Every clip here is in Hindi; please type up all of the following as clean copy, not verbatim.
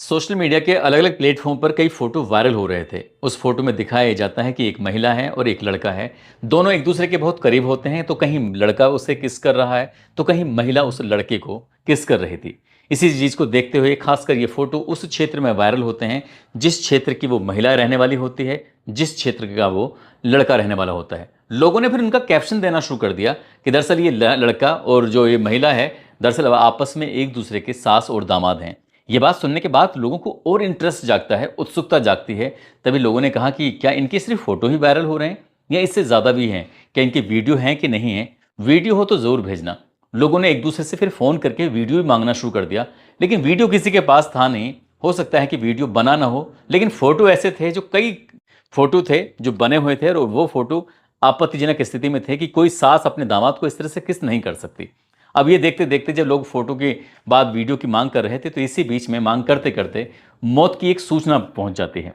सोशल मीडिया के अलग अलग प्लेटफॉर्म पर कई फोटो वायरल हो रहे थे। उस फोटो में दिखाया जाता है कि एक महिला है और एक लड़का है। दोनों एक दूसरे के बहुत करीब होते हैं, तो कहीं लड़का उसे किस कर रहा है तो कहीं महिला उस लड़के को किस कर रही थी। इसी चीज को देखते हुए खासकर ये फोटो उस क्षेत्र में वायरल होते हैं जिस क्षेत्र की वो महिला रहने वाली होती है, जिस क्षेत्र का वो लड़का रहने वाला होता है। लोगों ने फिर उनका कैप्शन देना शुरू कर दिया कि दरअसल ये लड़का और जो ये महिला है, दरअसल आपस में एक दूसरे के सास और दामाद हैं। ये बात सुनने के बाद लोगों को और इंटरेस्ट जागता है, उत्सुकता जागती है। तभी लोगों ने कहा कि क्या इनके सिर्फ फोटो ही वायरल हो रहे हैं या इससे ज़्यादा भी हैं? क्या इनके वीडियो हैं कि नहीं है? वीडियो हो तो ज़रूर भेजना। लोगों ने एक दूसरे से फिर फ़ोन करके वीडियो भी मांगना शुरू कर दिया, लेकिन वीडियो किसी के पास था नहीं। हो सकता है कि वीडियो बना ना हो, लेकिन फ़ोटो ऐसे थे, जो कई फ़ोटो थे जो बने हुए थे, और वो फ़ोटो आपत्तिजनक स्थिति में थे कि कोई सास अपने दामाद को इस तरह से किस नहीं कर सकती। अब ये देखते देखते जब लोग फोटो के बाद वीडियो की मांग कर रहे थे, तो इसी बीच में मांग करते करते मौत की एक सूचना पहुंच जाती है।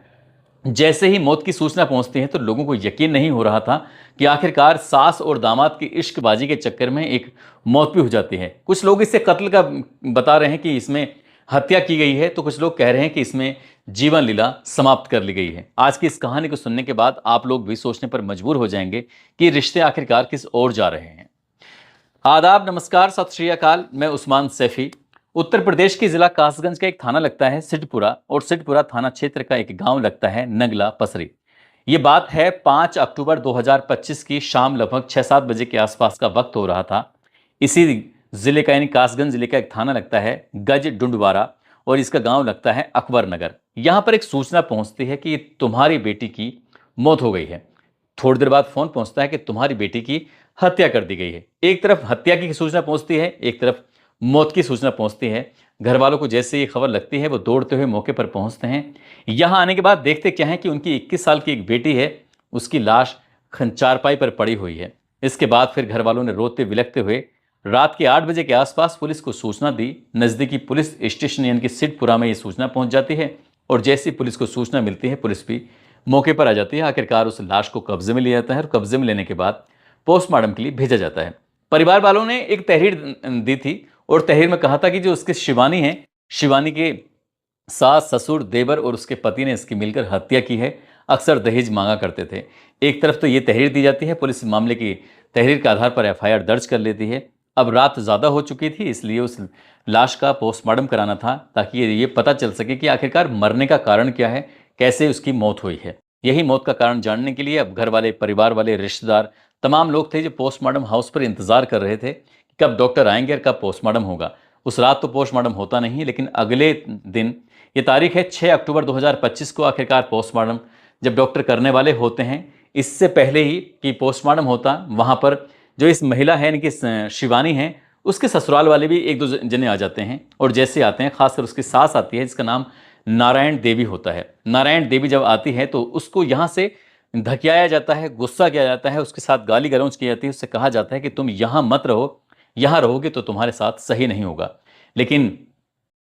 जैसे ही मौत की सूचना पहुंचती है तो लोगों को यकीन नहीं हो रहा था कि आखिरकार सास और दामाद की इश्कबाजी के चक्कर में एक मौत भी हो जाती है। कुछ लोग इसे कत्ल का बता रहे हैं कि इसमें हत्या की गई है, तो कुछ लोग कह रहे हैं कि इसमें जीवन लीला समाप्त कर ली गई है। आज की इस कहानी को सुनने के बाद आप लोग भी सोचने पर मजबूर हो जाएंगे कि रिश्ते आखिरकार किस ओर जा रहे हैं। आदाब, नमस्कार, सत श्री अकाल। मैं उस्मान सैफी। उत्तर प्रदेश के जिला कासगंज का एक थाना लगता है सिद्धपुरा, और सिद्धपुरा थाना क्षेत्र का एक गांव लगता है नगला पसरी। ये बात है 5 अक्टूबर 2025 की शाम, लगभग 6-7 बजे के आसपास का वक्त हो रहा था। इसी जिले का यानी कासगंज जिले का एक थाना लगता है गज डुंडवारा, और इसका गांव लगता है अकबर नगर। यहां पर एक सूचना पहुंचती है कि तुम्हारी बेटी की मौत हो गई है। थोड़ी देर बाद फोन पहुंचता है कि तुम्हारी बेटी की हत्या कर दी गई है। एक तरफ हत्या की सूचना पहुंचती है, एक तरफ मौत की सूचना पहुंचती है। घर वालों को जैसे ये खबर लगती है, वो दौड़ते हुए मौके पर पहुंचते हैं। यहां आने के बाद देखते क्या है कि उनकी 21 साल की एक बेटी है, उसकी लाश चारपाई पर पड़ी हुई है। इसके बाद फिर घर वालों ने रोते बिलखते हुए रात के 8 बजे के आसपास पुलिस को सूचना दी। नजदीकी पुलिस स्टेशन यानी कि सिद्धपुरा में ये सूचना पहुंच जाती है, और जैसी पुलिस को सूचना मिलती है, पुलिस भी मौके पर आ जाती है। आखिरकार उस लाश को कब्जे में लिया जाता है, और कब्जे में लेने के बाद पोस्टमार्टम के लिए भेजा जाता है। परिवार वालों ने एक तहरीर दी थी, और तहरीर में कहा था कि जो उसके शिवानी है, शिवानी के सास, ससुर, देवर और उसके पति ने इसकी मिलकर हत्या की है। अक्सर दहेज मांगा करते थे। एक तरफ तो ये तहरीर दी जाती है, पुलिस मामले की तहरीर के आधार पर एफआईआर दर्ज कर लेती है। अब रात ज़्यादा हो चुकी थी, इसलिए उस लाश का पोस्टमार्टम कराना था, ताकि ये पता चल सके कि आखिरकार मरने का कारण क्या है, कैसे उसकी मौत हुई है। यही मौत का कारण जानने के लिए अब घर वाले, परिवार वाले, रिश्तेदार, तमाम लोग थे जो पोस्टमार्टम हाउस पर इंतजार कर रहे थे कि कब डॉक्टर आएंगे और कब पोस्टमार्टम होगा। उस रात तो पोस्टमार्टम होता नहीं, लेकिन अगले दिन, ये तारीख है 6 अक्टूबर 2025 को, आखिरकार पोस्टमार्टम जब डॉक्टर करने वाले होते हैं, इससे पहले ही कि पोस्टमार्टम होता, वहाँ पर जो इस महिला है यानी कि शिवानी है, उसके ससुराल वाले भी एक दो जने आ जाते हैं। और जैसे आते हैं, खासकर उसकी सास आती है जिसका नाम नारायण देवी होता है। नारायण देवी जब आती है तो उसको यहाँ से धकियाया जाता है, गुस्सा किया जाता है, उसके साथ गाली गलौज की जाती है। उससे कहा जाता है कि तुम यहाँ मत रहो, यहाँ रहोगे तो तुम्हारे साथ सही नहीं होगा। लेकिन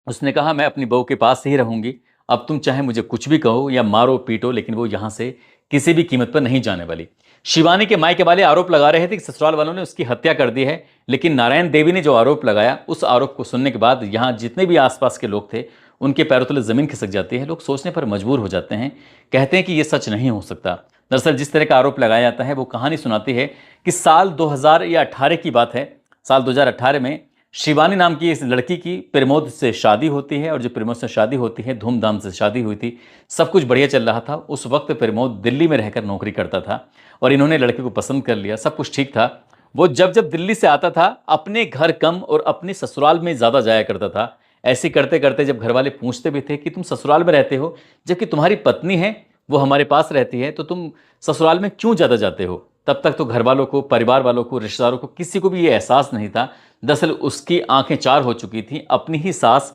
उसने कहा, मैं अपनी बहू के पास ही रहूंगी। अब तुम चाहे मुझे कुछ भी कहो या मारो पीटो, लेकिन वो यहाँ से किसी भी कीमत पर नहीं जाने वाली। शिवानी के मायके वाले आरोप लगा रहे थे कि ससुराल वालों ने उसकी हत्या कर दी है, लेकिन नारायण देवी ने जो आरोप लगाया, उस आरोप को सुनने के बाद यहाँ जितने भी आसपास के लोग थे, उनके पैरों तले जमीन खिसक जाती है। लोग सोचने पर मजबूर हो जाते हैं, कहते हैं कि ये सच नहीं हो सकता। दरअसल जिस तरह का आरोप लगाया जाता है, वो कहानी सुनाती है कि साल 2018 की बात है। साल 2018 में शिवानी नाम की इस लड़की की प्रमोद से शादी होती है, और जो प्रमोद से शादी होती है, धूमधाम से शादी हुई थी, सब कुछ बढ़िया चल रहा था। उस वक्त प्रमोद दिल्ली में रहकर नौकरी करता था, और इन्होंने लड़के को पसंद कर लिया, सब कुछ ठीक था। वो जब जब दिल्ली से आता था, अपने घर कम और अपने ससुराल में ज़्यादा जाया करता था। ऐसे करते करते जब घर वाले पूछते भी थे कि तुम ससुराल में रहते हो, जबकि तुम्हारी पत्नी है वो हमारे पास रहती है, तो तुम ससुराल में क्यों ज़्यादा जाते हो? तब तक तो घर वालों को, परिवार वालों को, रिश्तेदारों को, किसी को भी ये एहसास नहीं था। दरअसल उसकी आंखें चार हो चुकी थी अपनी ही सास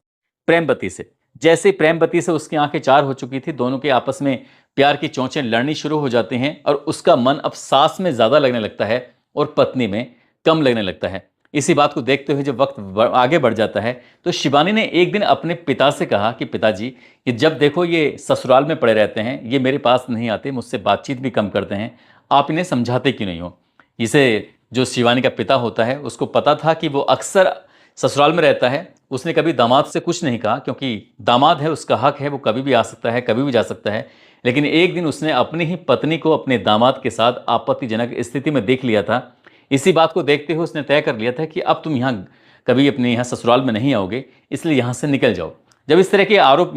प्रेमवती से। जैसे प्रेमवती से उसकी आंखें चार हो चुकी थी, दोनों के आपस में प्यार की चोंचें लड़नी शुरू हो जाती हैं, और उसका मन अब सास में ज़्यादा लगने लगता है और पत्नी में कम लगने लगता है। इसी बात को देखते हुए जब वक्त आगे बढ़ जाता है, तो शिवानी ने एक दिन अपने पिता से कहा कि पिताजी, ये जब देखो ये ससुराल में पड़े रहते हैं, ये मेरे पास नहीं आते, मुझसे बातचीत भी कम करते हैं, आप इन्हें समझाते क्यों नहीं हो? इसे जो शिवानी का पिता होता है, उसको पता था कि वो अक्सर ससुराल में रहता है। उसने कभी दामाद से कुछ नहीं कहा, क्योंकि दामाद है, उसका हक है, वो कभी भी आ सकता है, कभी भी जा सकता है। लेकिन एक दिन उसने अपनी ही पत्नी को अपने दामाद के साथ आपत्तिजनक स्थिति में देख लिया था। इसी बात को देखते हुए उसने तय कर लिया था कि अब तुम यहाँ कभी अपने यहाँ ससुराल में नहीं आओगे, इसलिए यहाँ से निकल जाओ। जब इस तरह के आरोप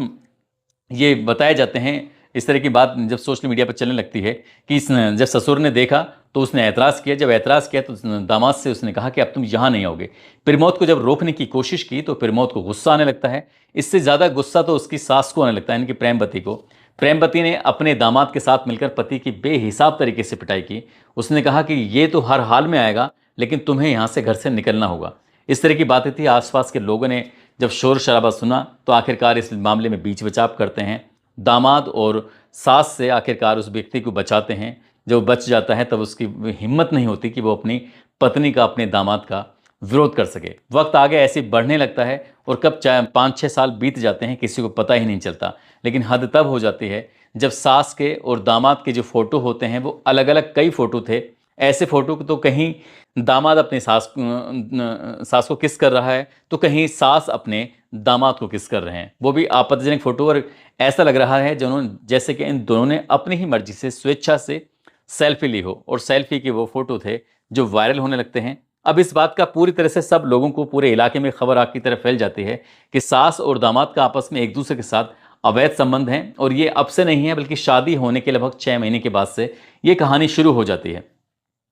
ये बताए जाते हैं, इस तरह की बात जब सोशल मीडिया पर चलने लगती है कि जब ससुर ने देखा तो उसने ऐतराज़ किया। जब ऐतराज़ किया तो दामाद से उसने कहा कि अब तुम यहाँ नहीं आओगे। प्रमोद को जब रोकने की कोशिश की तो प्रमोद को गुस्सा आने लगता है। इससे ज़्यादा गुस्सा तो उसकी सास को आने लगता है, यानी कि प्रेमवती को। प्रेमवती ने अपने दामाद के साथ मिलकर पति की बेहिसाब तरीके से पिटाई की। उसने कहा कि ये तो हर हाल में आएगा, लेकिन तुम्हें यहाँ से घर से निकलना होगा। इस तरह की बातें थी। आसपास के लोगों ने जब शोर शराबा सुना तो आखिरकार इस मामले में बीच बचाव करते हैं। दामाद और सास से आखिरकार उस व्यक्ति को बचाते हैं। जब बच जाता है तब उसकी हिम्मत नहीं होती कि वो अपनी पत्नी का, अपने दामाद का विरोध कर सके। वक्त आगे ऐसे बढ़ने लगता है और कब 5-6 साल बीत जाते हैं किसी को पता ही नहीं चलता। लेकिन हद तब हो जाती है जब सास के और दामाद के जो फोटो होते हैं वो अलग अलग कई फोटो थे। ऐसे फोटो तो कहीं दामाद अपनी सास को किस कर रहा है, तो कहीं सास अपने दामाद को किस कर रहे हैं, वो भी आपत्तिजनक फोटो। और ऐसा लग रहा है जैसे कि इन दोनों ने अपनी ही मर्जी से, स्वेच्छा से सेल्फी ली हो, और सेल्फी के वो फोटो थे जो वायरल होने लगते हैं। अब इस बात का पूरी तरह से सब लोगों को, पूरे इलाके में खबर आग की तरफ फैल जाती है कि सास और दामाद का आपस में एक दूसरे के साथ अवैध संबंध हैं। और ये अब से नहीं है, बल्कि शादी होने के लगभग 6 महीने के बाद से ये कहानी शुरू हो जाती है।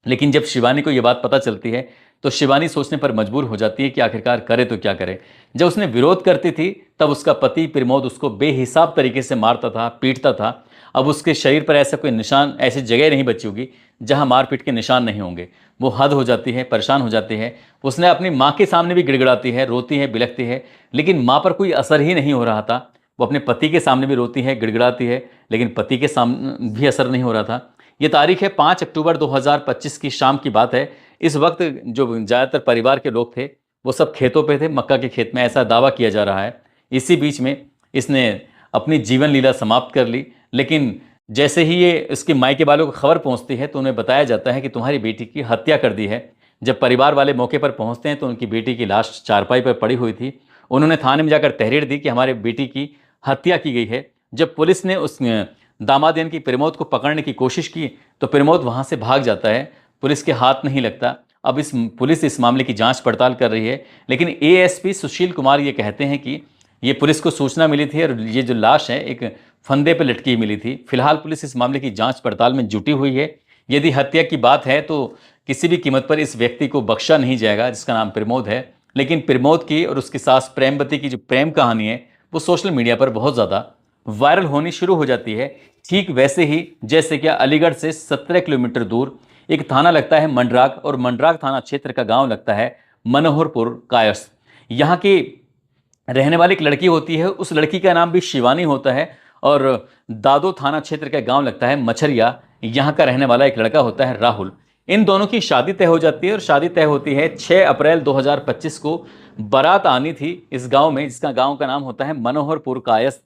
लेकिन जब शिवानी को ये बात पता चलती है तो शिवानी सोचने पर मजबूर हो जाती है कि आखिरकार करे तो क्या करे। जब उसने विरोध करती थी तब उसका पति प्रमोद उसको बेहिसाब तरीके से मारता था, पीटता था। अब उसके शरीर पर ऐसा कोई निशान, ऐसी जगह नहीं बची होगी जहां मारपीट के निशान नहीं होंगे। वो हद हो जाती है, परेशान हो जाती है। उसने अपनी माँ के सामने भी गिड़गिड़ाती है, रोती है, बिलखती है, लेकिन माँ पर कोई असर ही नहीं हो रहा था। वो अपने पति के सामने भी रोती है, गिड़गिड़ाती है, लेकिन पति के सामने भी असर नहीं हो रहा था। ये तारीख है 5 अक्टूबर 2025 की शाम की बात है। इस वक्त जो ज़्यादातर परिवार के लोग थे वो सब खेतों पे थे, मक्का के खेत में, ऐसा दावा किया जा रहा है। इसी बीच में इसने अपनी जीवन लीला समाप्त कर ली। लेकिन जैसे ही ये इसके मायके वालों को खबर पहुंचती है तो उन्हें बताया जाता है कि तुम्हारी बेटी की हत्या कर दी है। जब परिवार वाले मौके पर पहुंचते हैं तो उनकी बेटी की लाश चारपाई पर पड़ी हुई थी। उन्होंने थाने में जाकर तहरीर दी कि हमारे बेटी की हत्या की गई है। जब पुलिस ने उस दामाद यानी कि प्रमोद को पकड़ने की कोशिश की तो प्रमोद वहां से भाग जाता है, पुलिस के हाथ नहीं लगता। अब पुलिस इस मामले की जांच पड़ताल कर रही है। लेकिन एएसपी सुशील कुमार ये कहते हैं कि ये पुलिस को सूचना मिली थी और ये जो लाश है एक फंदे पर लटकी मिली थी। फिलहाल पुलिस इस मामले की जांच पड़ताल में जुटी हुई है। यदि हत्या की बात है तो किसी भी कीमत पर इस व्यक्ति को बख्शा नहीं जाएगा जिसका नाम प्रमोद है। लेकिन प्रमोद की और उसकी सास प्रेमवती की जो प्रेम कहानी है वो सोशल मीडिया पर बहुत ज़्यादा वायरल होनी शुरू हो जाती है। ठीक वैसे ही जैसे कि अलीगढ़ से 17 किलोमीटर दूर एक थाना लगता है मंडराग, और मंडराग थाना क्षेत्र का गांव लगता है मनोहरपुर कायस। यहाँ की रहने वाली एक लड़की होती है, उस लड़की का नाम भी शिवानी होता है। और दादो थाना क्षेत्र का गांव लगता है मछरिया, यहाँ का रहने वाला एक लड़का होता है राहुल। इन दोनों की शादी तय हो जाती है और शादी तय होती है 6 अप्रैल 2025 को। बारात आनी थी इस गांव में, जिसका गांव का नाम होता है मनोहरपुर कायस।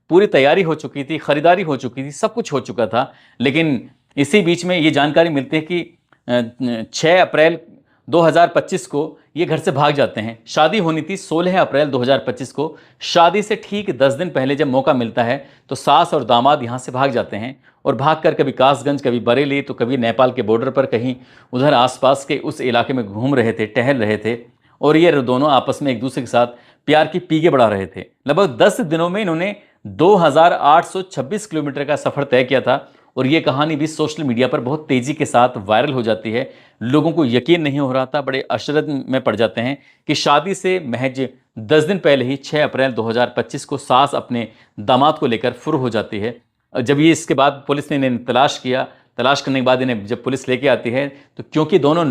पूरी तैयारी हो चुकी थी, खरीदारी हो चुकी थी, सब कुछ हो चुका था। लेकिन इसी बीच में ये जानकारी मिलती है कि 6 अप्रैल 2025 को ये घर से भाग जाते हैं। शादी होनी थी 16 अप्रैल 2025 को। शादी से ठीक 10 दिन पहले जब मौका मिलता है तो सास और दामाद यहाँ से भाग जाते हैं। और भागकर कभी कासगंज, कभी बरेली, तो कभी नेपाल के बॉर्डर पर, कहीं उधर आसपास के उस इलाके में घूम रहे थे, टहल रहे थे। और ये दोनों आपस में एक दूसरे के साथ प्यार की पीके बढ़ा रहे थे। लगभग 10 दिनों में इन्होंने 2826 किलोमीटर का सफर तय किया था। और ये कहानी भी सोशल मीडिया पर बहुत तेजी के साथ वायरल हो जाती है। लोगों को यकीन नहीं हो रहा था, बड़े अशरत में पड़ जाते हैं कि शादी से महज 10 दिन पहले ही 6 अप्रैल 2025 को सास अपने दामाद को लेकर फुर हो जाती है। जब ये इसके बाद पुलिस ने इन्हें तलाश किया, तलाश करने के बाद इन्हें जब पुलिस लेके आती है तो क्योंकि दोनों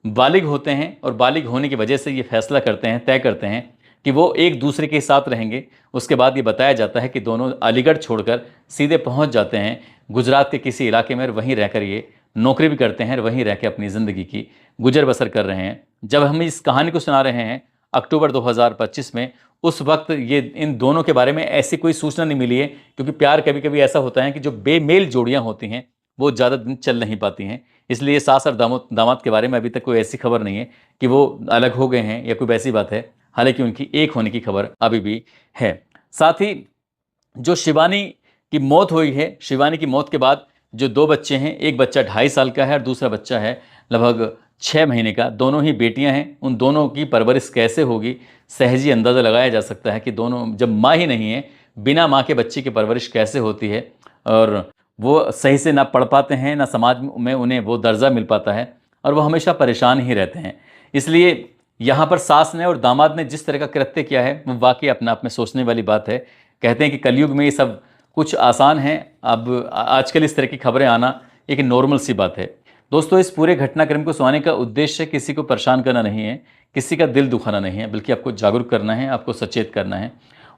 बालिग होते हैं और बालिग होने की वजह से ये फैसला करते हैं, तय करते हैं कि वो एक दूसरे के साथ रहेंगे। उसके बाद ये बताया जाता है कि दोनों अलीगढ़ छोड़कर सीधे पहुंच जाते हैं गुजरात के किसी इलाके में, और वहीं रहकर ये नौकरी भी करते हैं और वहीं रह के अपनी ज़िंदगी की गुजर बसर कर रहे हैं। जब हम इस कहानी को सुना रहे हैं अक्टूबर 2025 में, उस वक्त ये इन दोनों के बारे में ऐसी कोई सूचना नहीं मिली है, क्योंकि प्यार कभी कभी ऐसा होता है कि जो बेमेल जोड़ियाँ होती हैं वो ज़्यादा दिन चल नहीं पाती हैं। इसलिए सास और दामाद के बारे में अभी तक कोई ऐसी खबर नहीं है कि वो अलग हो गए हैं या कोई वैसी बात है। हालांकि उनकी एक होने की खबर अभी भी है। साथ ही जो शिवानी की मौत हुई है, शिवानी की मौत के बाद जो दो बच्चे हैं, एक बच्चा 2.5 साल का है और दूसरा बच्चा है लगभग 6 महीने का, दोनों ही बेटियां हैं। उन दोनों की परवरिश कैसे होगी, सहज ही अंदाज़ा लगाया जा सकता है कि दोनों, जब माँ ही नहीं है, बिना माँ के बच्चे की परवरिश कैसे होती है। और वो सही से ना पढ़ पाते हैं, ना समाज में उन्हें वो दर्जा मिल पाता है, और वो हमेशा परेशान ही रहते हैं। इसलिए यहाँ पर सास ने और दामाद ने जिस तरह का कृत्य किया है, वो वाकई अपने आप में सोचने वाली बात है। कहते हैं कि कलयुग में ये सब कुछ आसान है। अब आजकल इस तरह की खबरें आना एक नॉर्मल सी बात है। दोस्तों, इस पूरे घटनाक्रम को सुनाने का उद्देश्य किसी को परेशान करना नहीं है, किसी का दिल दुखाना नहीं है, बल्कि आपको जागरूक करना है, आपको सचेत करना है।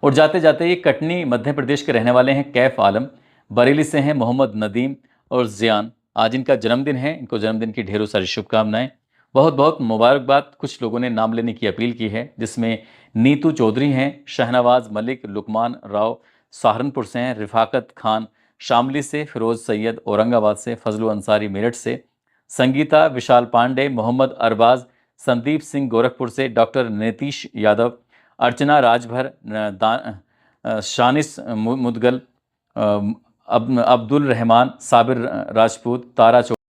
और जाते जाते, ये कटनी मध्य प्रदेश के रहने वाले हैं कैफ आलम, बरेली से हैं मोहम्मद नदीम और जियान। आज इनका जन्मदिन है, इनको जन्मदिन की ढेरों सारी शुभकामनाएं, बहुत बहुत मुबारकबाद। कुछ लोगों ने नाम लेने की अपील की है, जिसमें नीतू चौधरी हैं, शहनवाज मलिक, लुकमान राव सहारनपुर से हैं, रिफाकत खान शामली से, फिरोज सैयद औरंगाबाद से, फजलू अंसारी मेरठ से, संगीता विशाल पांडे, मोहम्मद अरबाज, संदीप सिंह गोरखपुर से, डॉक्टर नीतीश यादव, अर्चना राजभर, शानिस मुदगल, अब्दुल रहमान, साबिर राजपूत, तारा